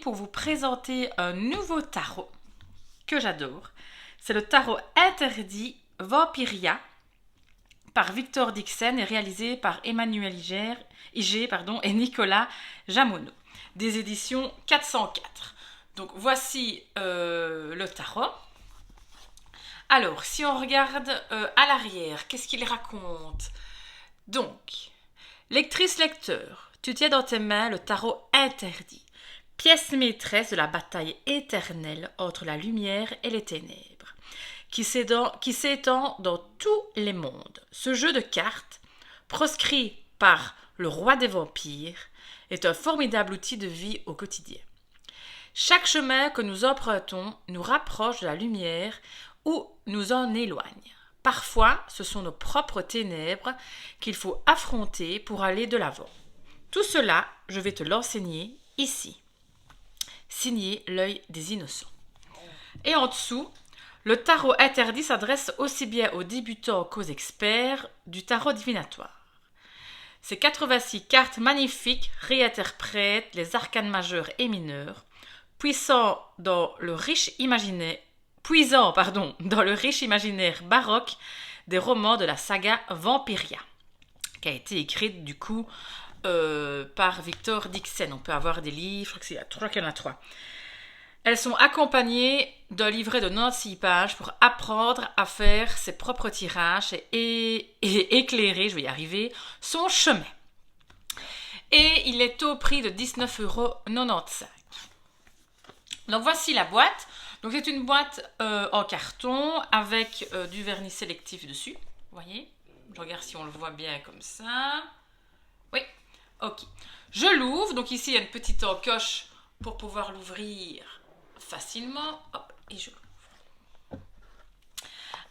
pour vous présenter un nouveau tarot que j'adore. C'est le tarot interdit Vampiria par Victor Dixen et réalisé par Emmanuel Iger et Nicolas Jamonneau, des éditions 404. Donc voici le tarot. Alors, si on regarde à l'arrière, qu'est-ce qu'il raconte? Donc, lectrice-lecteur, tu tiens dans tes mains le tarot interdit, pièce maîtresse de la bataille éternelle entre la lumière et les ténèbres, qui s'étend dans tous les mondes. Ce jeu de cartes, proscrit par le roi des vampires, est un formidable outil de vie au quotidien. Chaque chemin que nous empruntons nous rapproche de la lumière ou nous en éloigne. Parfois, ce sont nos propres ténèbres qu'il faut affronter pour aller de l'avant. Tout cela, je vais te l'enseigner ici. Signé L'œil des innocents. Et en dessous, le tarot interdit s'adresse aussi bien aux débutants qu'aux experts du tarot divinatoire. Ces 86 cartes magnifiques réinterprètent les arcanes majeurs et mineurs, puisant dans le riche imaginaire baroque des romans de la saga Vampiria, qui a été écrite du coup par Victor Dixen. On peut avoir des livres, je crois qu'il y en a 3. Elles sont accompagnées d'un livret de 96 pages pour apprendre à faire ses propres tirages et éclairer, je vais y arriver, son chemin. Et il est au prix de 19,95 €. Donc voici la boîte. Donc c'est une boîte en carton avec du vernis sélectif dessus. Vous voyez? Je regarde si on le voit bien comme ça. Oui, ok. Je l'ouvre. Donc ici il y a une petite encoche pour pouvoir l'ouvrir facilement. Hop, et je l'ouvre.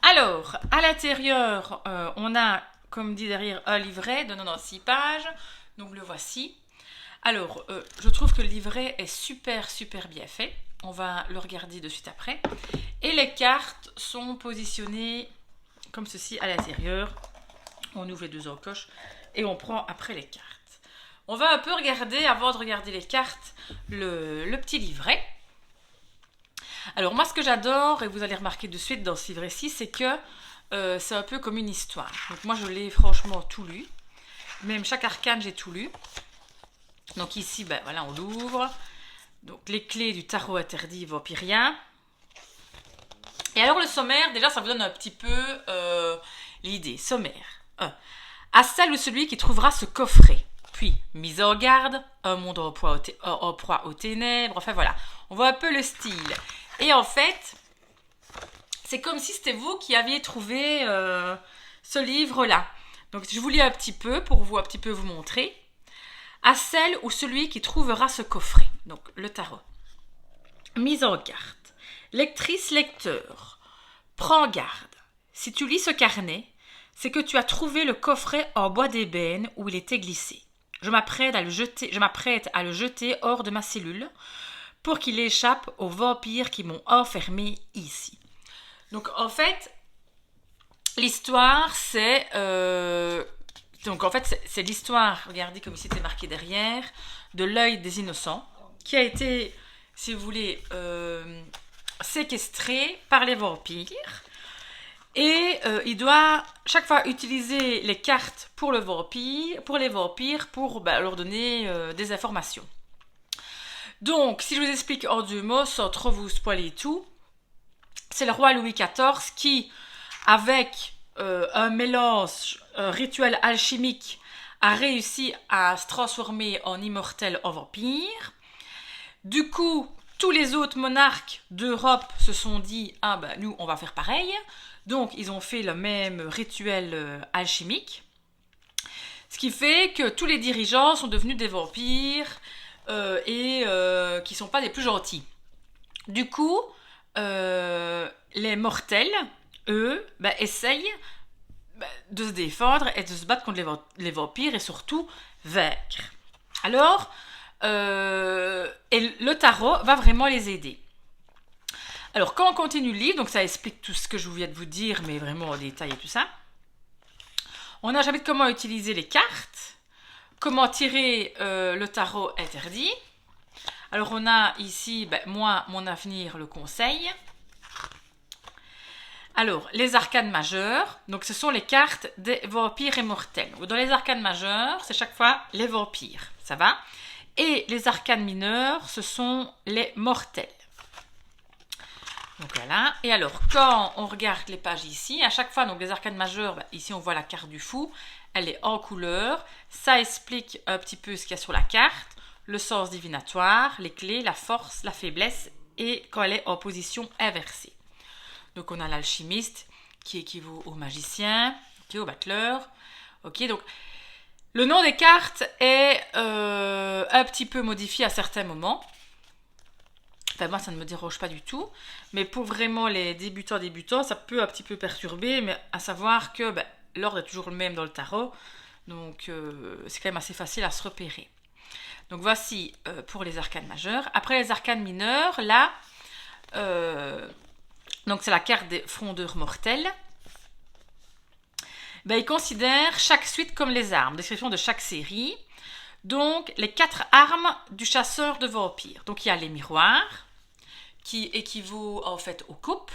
Alors, à l'intérieur, on a, comme dit derrière, un livret de 96 pages. Donc le voici. Alors, je trouve que le livret est super bien fait. On va le regarder de suite après. Et les cartes sont positionnées comme ceci à l'intérieur. On ouvre les 2 encoches et on prend après les cartes. On va un peu regarder, avant de regarder les cartes, le petit livret. Alors moi, ce que j'adore, et vous allez remarquer de suite dans ce livret-ci, c'est que c'est un peu comme une histoire. Donc moi, je l'ai franchement tout lu. Même chaque arcane, j'ai tout lu. Donc ici, ben voilà, on l'ouvre. Donc les clés du tarot interdit Vampiria. Et alors le sommaire, déjà ça vous donne un petit peu l'idée. Sommaire 1. À celle ou celui qui trouvera ce coffret. Puis, mise en garde, un monde en proie aux ténèbres. Enfin voilà, on voit un peu le style. Et en fait, c'est comme si c'était vous qui aviez trouvé ce livre-là. Donc je vous lis un petit peu pour vous montrer. À celle ou celui qui trouvera ce coffret. Donc, le tarot. Mise en garde. Lectrice, lecteur. Prends garde. Si tu lis ce carnet, c'est que tu as trouvé le coffret en bois d'ébène où il était glissé. Je m'apprête à le jeter hors de ma cellule pour qu'il échappe aux vampires qui m'ont enfermé ici. Donc, en fait, l'histoire, c'est l'histoire, regardez comme ici c'était marqué derrière, de l'œil des innocents, qui a été, si vous voulez, séquestré par les vampires. Et il doit chaque fois utiliser les cartes pour les vampires pour leur donner des informations. Donc, si je vous explique en 2 mots, sans trop vous spoiler tout, c'est le roi Louis XIV qui, avec un mélange rituel alchimique, a réussi à se transformer en immortel en vampire. Du coup, tous les autres monarques d'Europe se sont dit « Ah ben nous, on va faire pareil ». Donc, ils ont fait le même rituel alchimique. Ce qui fait que tous les dirigeants sont devenus des vampires et qui ne sont pas les plus gentils. Du coup, les mortels, eux, essayent de se défendre et de se battre contre les vampires et surtout vaincre. Alors, et le tarot va vraiment les aider. Alors, quand on continue le livre, donc ça explique tout ce que je viens de vous dire, mais vraiment en détail et tout ça. On a un chapitre comment utiliser les cartes, comment tirer le tarot interdit. Alors on a ici, moi, mon avenir le conseille. Alors, les arcanes majeures, donc ce sont les cartes des vampires et mortels. Dans les arcanes majeures, c'est chaque fois les vampires, ça va? Et les arcanes mineures, ce sont les mortels. Donc voilà. Et alors, quand on regarde les pages ici, à chaque fois, donc les arcanes majeures, ici on voit la carte du fou, elle est en couleur. Ça explique un petit peu ce qu'il y a sur la carte, le sens divinatoire, les clés, la force, la faiblesse et quand elle est en position inversée. Donc on a l'alchimiste qui équivaut au magicien, au battleur. Ok, donc le nom des cartes est un petit peu modifié à certains moments. Enfin, moi, ça ne me dérange pas du tout. Mais pour vraiment les débutants, ça peut un petit peu perturber. Mais à savoir que l'ordre est toujours le même dans le tarot. Donc, c'est quand même assez facile à se repérer. Donc, voici pour les arcanes majeures. Après les arcanes mineures, là, donc c'est la carte des frondeurs mortels. Ils considèrent chaque suite comme les armes. Description de chaque série. Donc, les 4 armes du chasseur de vampires. Donc, il y a les miroirs, qui équivaut en fait aux coupes.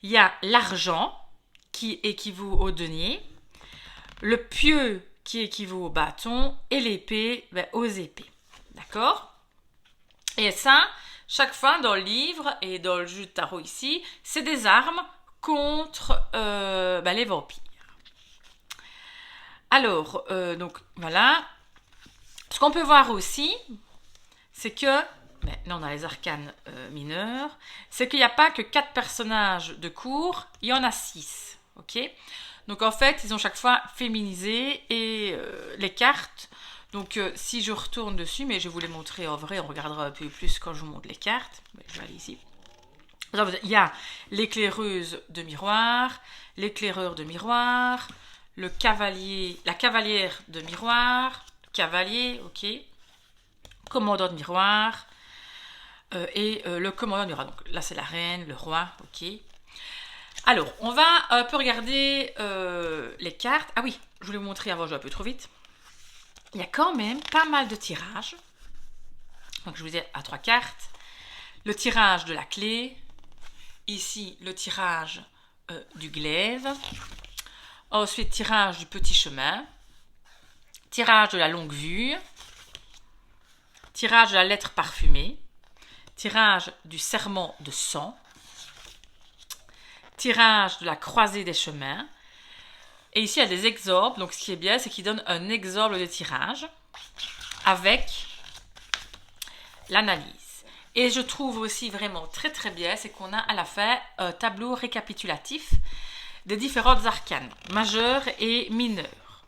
Il y a l'argent, qui équivaut au denier. Le pieu, qui équivaut au bâton. Et l'épée, aux épées. D'accord? Et ça, chaque fois dans le livre et dans le jeu de tarot ici, c'est des armes contre les vampires. Alors, donc voilà. Ce qu'on peut voir aussi, c'est que, là on a les arcanes mineurs, c'est qu'il n'y a pas que 4 personnages de cour, il y en a 6. Ok? Donc en fait, ils ont chaque fois féminisé et les cartes. Donc si je retourne dessus, mais je vais vous les montrer en vrai, on regardera un peu plus quand je vous montre les cartes. Je vais aller ici. Il y a l'éclaireuse de miroir, l'éclaireur de miroir, le cavalier, la cavalière de miroir, cavalier, ok, commandant de miroir et le commandant de miroir. Donc là c'est la reine, le roi, ok. Alors on va un peu regarder les cartes. Ah oui, je voulais vous montrer avant, je vais un peu trop vite. Il y a quand même pas mal de tirages. Donc je vous ai à 3 cartes. Le tirage de la clé. Ici le tirage du glaive. Ensuite tirage du petit chemin. Tirage de la longue vue. Tirage de la lettre parfumée. Tirage du serment de sang. Tirage de la croisée des chemins. Et ici, il y a des exemples. Donc, ce qui est bien, c'est qu'il donne un exemple de tirage avec l'analyse. Et je trouve aussi vraiment très très bien, c'est qu'on a à la fin un tableau récapitulatif des différentes arcanes, majeures et mineures.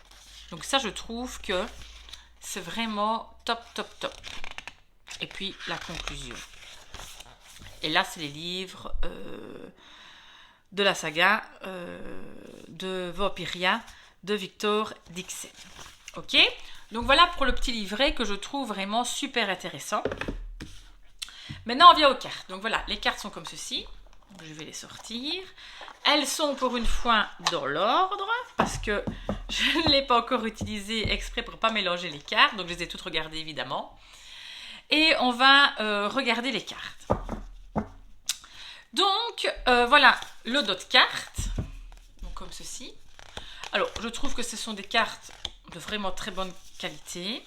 Donc ça, je trouve que c'est vraiment top, top, top. Et puis, la conclusion. Et là, c'est les livres de la saga de Vampiria de Victor Dixen. Ok? Donc voilà pour le petit livret que je trouve vraiment super intéressant. Maintenant, on vient aux cartes. Donc voilà, les cartes sont comme ceci. Donc, je vais les sortir. Elles sont pour une fois dans l'ordre parce que je ne l'ai pas encore utilisé exprès pour ne pas mélanger les cartes. Donc je les ai toutes regardées évidemment. Et on va regarder les cartes. Donc voilà le dos de cartes. Donc comme ceci. Alors je trouve que ce sont des cartes de vraiment très bonne qualité.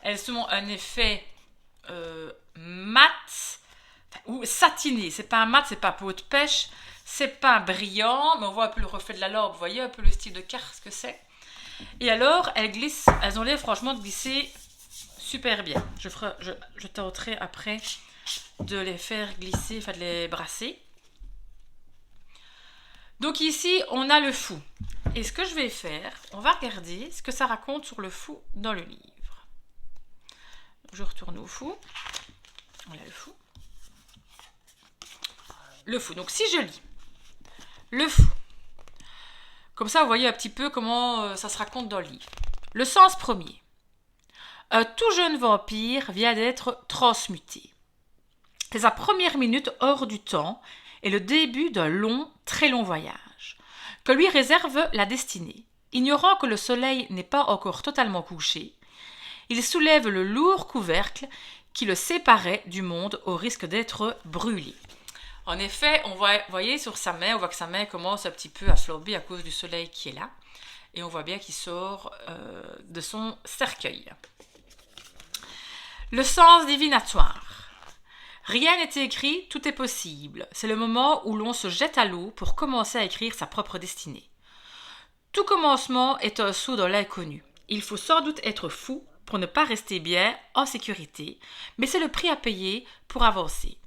Elles ont un effet mat ou satiné. C'est pas un mat, c'est pas peau de pêche, c'est pas brillant, mais on voit un peu le reflet de la lampe. Vous voyez un peu le style de carte, ce que c'est. Et alors, elles glissent, elles ont l'air franchement de glisser super bien. Je tenterai après de les faire glisser, enfin de les brasser. Donc ici, on a le fou. Et ce que je vais faire, on va regarder ce que ça raconte sur le fou dans le livre. Je retourne au fou. Voilà le fou. Le fou. Donc si je lis le fou, comme ça vous voyez un petit peu comment ça se raconte dans le livre. Le sens premier. Un tout jeune vampire vient d'être transmuté. C'est sa première minute hors du temps et le début d'un long, très long voyage que lui réserve la destinée. Ignorant que le soleil n'est pas encore totalement couché, il soulève le lourd couvercle qui le séparait du monde au risque d'être brûlé. En effet, voyez sur sa main, on voit que sa main commence un petit peu à flamber à cause du soleil qui est là. Et on voit bien qu'il sort de son cercueil. Le sens divinatoire. Rien n'est écrit, tout est possible. C'est le moment où l'on se jette à l'eau pour commencer à écrire sa propre destinée. Tout commencement est un saut dans l'inconnu. Il faut sans doute être fou pour ne pas rester bien en sécurité, mais c'est le prix à payer pour avancer.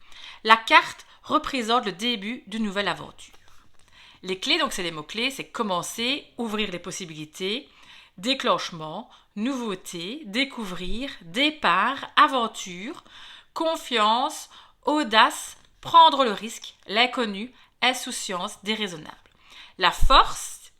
La carte représente le début d'une nouvelle aventure. Les clés, donc c'est les mots-clés, c'est commencer, ouvrir les possibilités, déclenchement, nouveauté, découvrir, départ, aventure, confiance, audace, prendre le risque, l'inconnu, insouciance, déraisonnable. La force,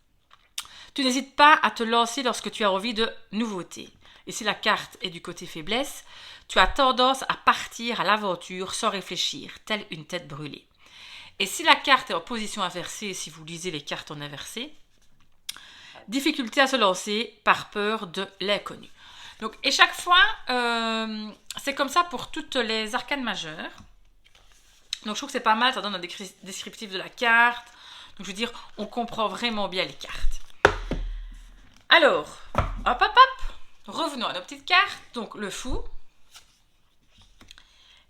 tu n'hésites pas à te lancer lorsque tu as envie de nouveauté. Et si la carte est du côté faiblesse, tu as tendance à partir à l'aventure sans réfléchir, telle une tête brûlée. Et si la carte est en position inversée, si vous lisez les cartes en inversé, difficulté à se lancer par peur de l'inconnu. Donc, et chaque fois, c'est comme ça pour toutes les arcanes majeures. Donc, je trouve que c'est pas mal, ça donne un descriptif de la carte. Donc, je veux dire, on comprend vraiment bien les cartes. Alors, hop, revenons à nos petites cartes. Donc, le fou,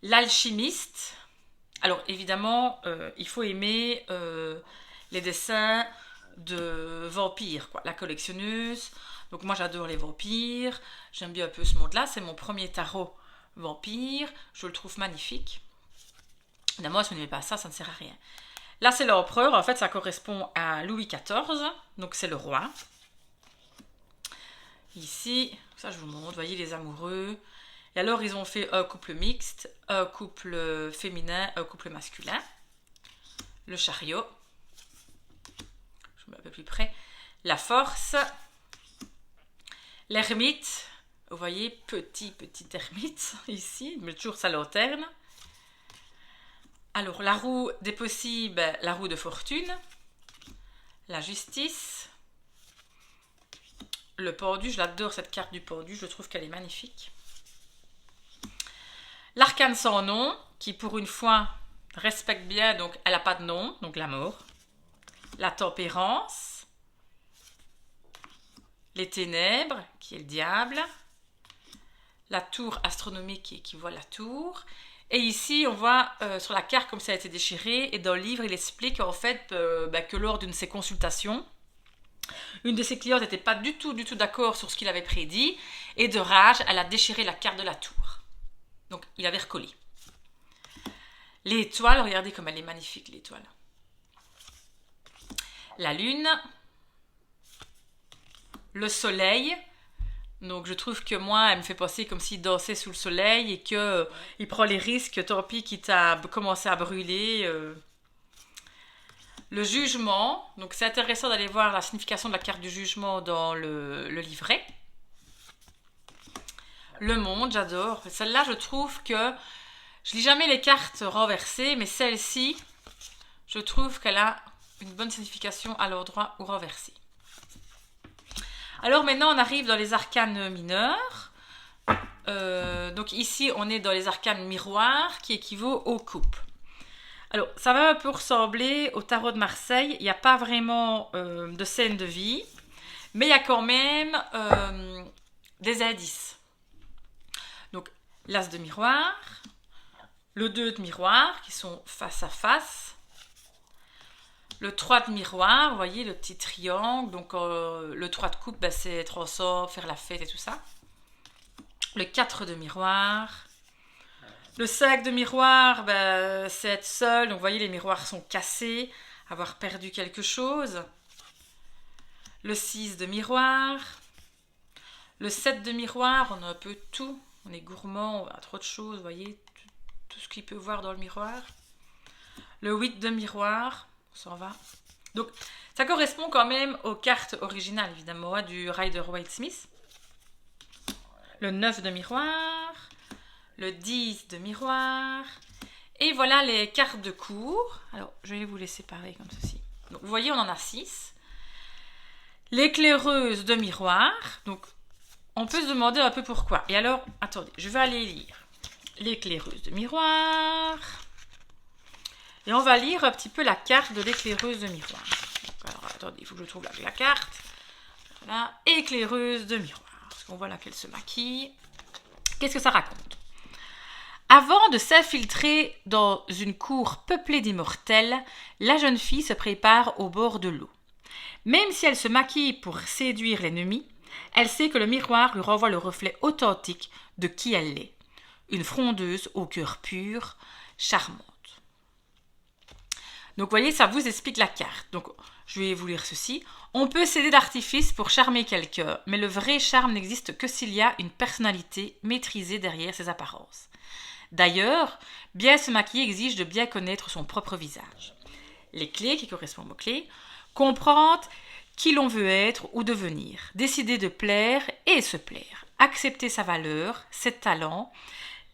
l'alchimiste. Alors, évidemment, il faut aimer les dessins de vampires, quoi. La collectionneuse. Donc, moi, j'adore les vampires. J'aime bien un peu ce monde-là. C'est mon premier tarot vampire. Je le trouve magnifique. Évidemment, si vous n'aimez pas ça, ça ne sert à rien. Là, c'est l'empereur. En fait, ça correspond à Louis XIV. Donc, c'est le roi. Ici, ça, je vous montre. Vous voyez les amoureux. Et alors, ils ont fait un couple mixte, un couple féminin, un couple masculin. Le chariot. Je me mets un peu plus près. La force. L'ermite. Vous voyez, petit ermite ici. Il met toujours sa lanterne. Alors, la roue des possibles, la roue de fortune. La justice. Le pendu. Je l'adore, cette carte du pendu. Je trouve qu'elle est magnifique. L'arcane sans nom, qui pour une fois respecte bien, donc elle n'a pas de nom, donc la mort. La tempérance. Les ténèbres, qui est le diable. La tour astronomique qui équivaut à la tour. Et ici, on voit sur la carte comme ça a été déchiré. Et dans le livre, il explique en fait que lors d'une de ses consultations, une de ses clientes n'était pas du tout d'accord sur ce qu'il avait prédit. Et de rage, elle a déchiré la carte de la tour. Donc, il avait recollé. L'étoile, regardez comme elle est magnifique, l'étoile. La lune. Le soleil. Donc, je trouve que moi, elle me fait penser comme s'il dansait sous le soleil et qu'il prend les risques, tant pis, quitte à commencer à brûler. Le jugement. Donc, c'est intéressant d'aller voir la signification de la carte du jugement dans le livret. Le monde, j'adore. Celle-là, je trouve que... Je lis jamais les cartes renversées, mais celle-ci, je trouve qu'elle a une bonne signification à l'endroit où renversée. Alors maintenant, on arrive dans les arcanes mineurs. Donc ici, on est dans les arcanes miroirs, qui équivaut aux coupes. Alors, ça va un peu ressembler au tarot de Marseille. Il n'y a pas vraiment de scène de vie, mais il y a quand même des indices. Donc, l'as de miroir, le 2 de miroir, qui sont face à face, le 3 de miroir, vous voyez le petit triangle, donc le 3 de coupe, c'est être ensemble, faire la fête et tout ça. Le 4 de miroir, le 5 de miroir, c'est être seul, donc vous voyez les miroirs sont cassés, avoir perdu quelque chose. Le 6 de miroir, le 7 de miroir, on a un peu tout. On est gourmand, on a trop de choses, vous voyez, tout ce qu'il peut voir dans le miroir. Le 8 de miroir, on s'en va. Donc, ça correspond quand même aux cartes originales, évidemment, du Rider-Waite-Smith. Le 9 de miroir, le 10 de miroir. Et voilà les cartes de cours. Alors, je vais vous les séparer comme ceci. Donc, vous voyez, on en a 6. L'éclaireuse de miroir. Donc, on peut se demander un peu pourquoi. Et alors, attendez, je vais aller lire. l'éclaireuse de miroir. Et on va lire un petit peu la carte de l'éclaireuse de miroir. Donc, alors, attendez, il faut que je trouve la carte. Voilà, éclaireuse de miroir. Parce qu'on voit là qu'elle se maquille. Qu'est-ce que ça raconte? Avant de s'infiltrer dans une cour peuplée d'immortels, la jeune fille se prépare au bord de l'eau. Même si elle se maquille pour séduire l'ennemi, elle sait que le miroir lui renvoie le reflet authentique de qui elle est. Une frondeuse au cœur pur, charmante. Donc, vous voyez, ça vous explique la carte. Donc, je vais vous lire ceci. On peut s'aider d'artifice pour charmer quelqu'un, mais le vrai charme n'existe que s'il y a une personnalité maîtrisée derrière ses apparences. D'ailleurs, bien se maquiller exige de bien connaître son propre visage. Les clés qui correspondent aux clés, comprendre qui l'on veut être ou devenir, décider de plaire et se plaire, accepter sa valeur, ses talents,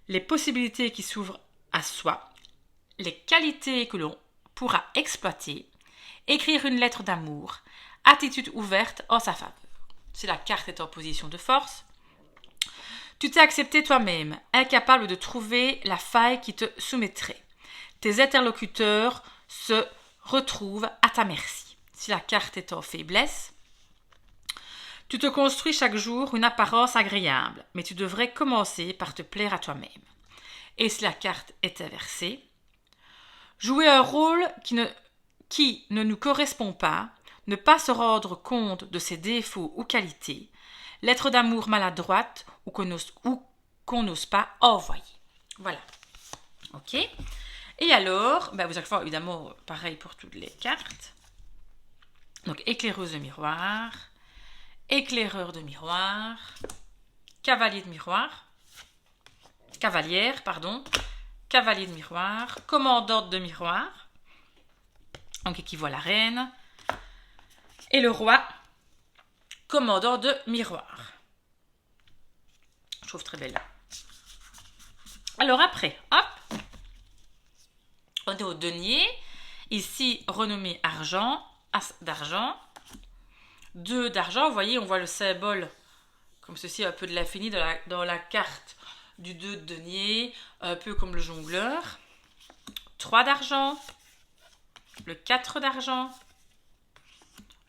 les possibilités qui s'ouvrent à soi, les qualités que l'on pourra exploiter, écrire une lettre d'amour, attitude ouverte en sa faveur. Si la carte est en position de force, tu t'es accepté toi-même, incapable de trouver la faille qui te soumettrait. Tes interlocuteurs se retrouvent à ta merci. Si la carte est en faiblesse, tu te construis chaque jour une apparence agréable, mais tu devrais commencer par te plaire à toi-même. Et si la carte est inversée, jouer un rôle qui ne nous correspond pas, ne pas se rendre compte de ses défauts ou qualités, lettre d'amour maladroite ou qu'on n'ose pas envoyer. Voilà. Ok. Et alors, vous allez faire évidemment pareil pour toutes les cartes. Donc, éclaireuse de miroir, éclaireur de miroir, cavalier de miroir, cavalière, pardon, cavalier de miroir, commandante de miroir, donc qui voit la reine, et le roi, commandant de miroir. Je trouve très belle là. Alors après, hop, on est au denier, ici renommé argent, as d'argent, 2 d'argent, vous voyez, on voit le symbole comme ceci, un peu de l'infini dans la carte du 2 de denier, un peu comme le jongleur, 3 d'argent, le 4 d'argent,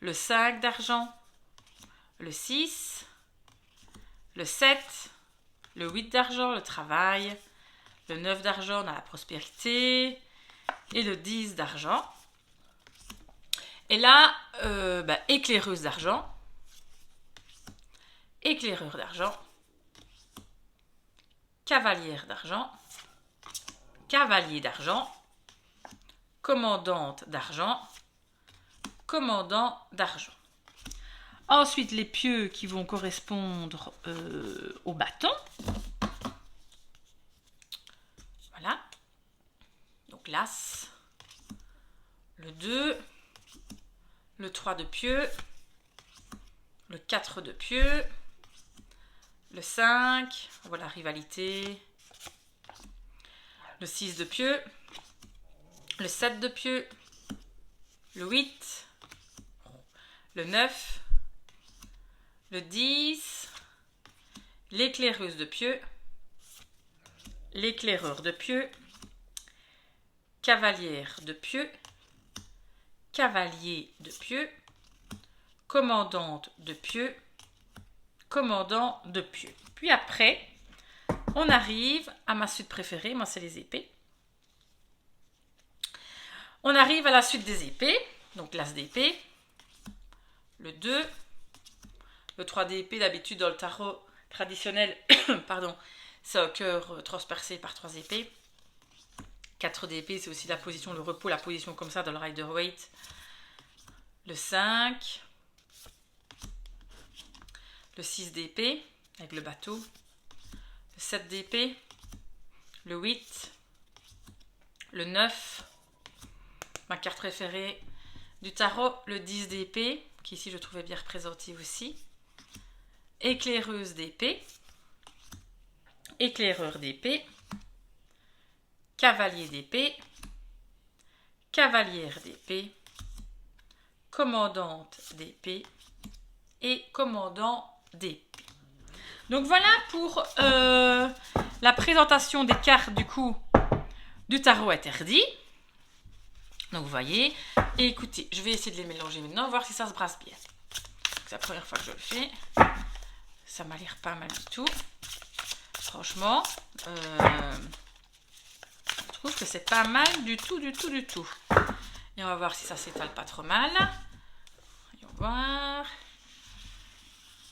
le 5 d'argent, le 6, le 7, le 8 d'argent, le travail, le 9 d'argent dans la prospérité et le 10 d'argent. Et là, éclaireuse d'argent, éclaireur d'argent, cavalière d'argent, cavalier d'argent, commandante d'argent, commandant d'argent. Ensuite, les pieux qui vont correspondre au bâton. Voilà. Donc l'as, le 2, le 3 de pieux, le 4 de pieux, le 5, voilà rivalité, le 6 de pieux, le 7 de pieux, le 8, le 9, le 10, l'éclaireuse de pieux, l'éclaireur de pieux, cavalière de pieux, cavalier de pieux, commandante de pieux, commandant de pieux. Puis après, on arrive à ma suite préférée, moi c'est les épées. On arrive à la suite des épées, donc l'as d'épée, le 2, le 3 d'épée, d'habitude dans le tarot traditionnel, pardon, c'est un cœur transpercé par 3 épées. 4 d'épée, c'est aussi la position, le repos, la position comme ça dans le Rider-Waite. Le 5, le 6 d'épée avec le bateau, le 7 d'épée, le 8, le 9, ma carte préférée du tarot, le 10 d'épée, qui ici je trouvais bien représenté aussi, éclaireuse d'épée, éclaireur d'épée, cavalier d'épée, cavalière d'épée, commandante d'épée et commandant d'épée. Donc voilà pour La présentation des cartes du coup du tarot interdit. Donc vous voyez. Et écoutez, je vais essayer de les mélanger maintenant, voir si ça se brasse bien. C'est la première fois que je le fais. Ça m'a l'air pas mal du tout. Franchement, je trouve que c'est pas mal du tout. Et on va voir si ça s'étale pas trop mal. Voyons voir.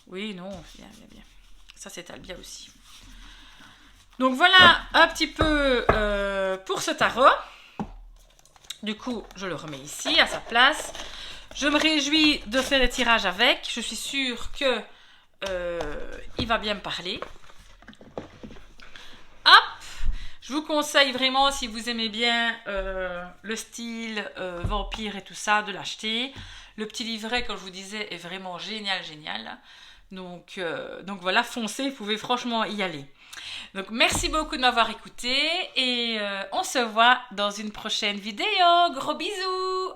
Oui, non, bien. Ça s'étale bien aussi. Donc voilà un petit peu pour ce tarot. Du coup, je le remets ici à sa place. Je me réjouis de faire des tirages avec. Je suis sûre que il va bien me parler. Hop! Je vous conseille vraiment, si vous aimez bien le style vampire et tout ça, de l'acheter. Le petit livret, comme je vous disais, est vraiment génial. Donc voilà, foncez, vous pouvez franchement y aller. Donc merci beaucoup de m'avoir écouté et on se voit dans une prochaine vidéo. Gros bisous!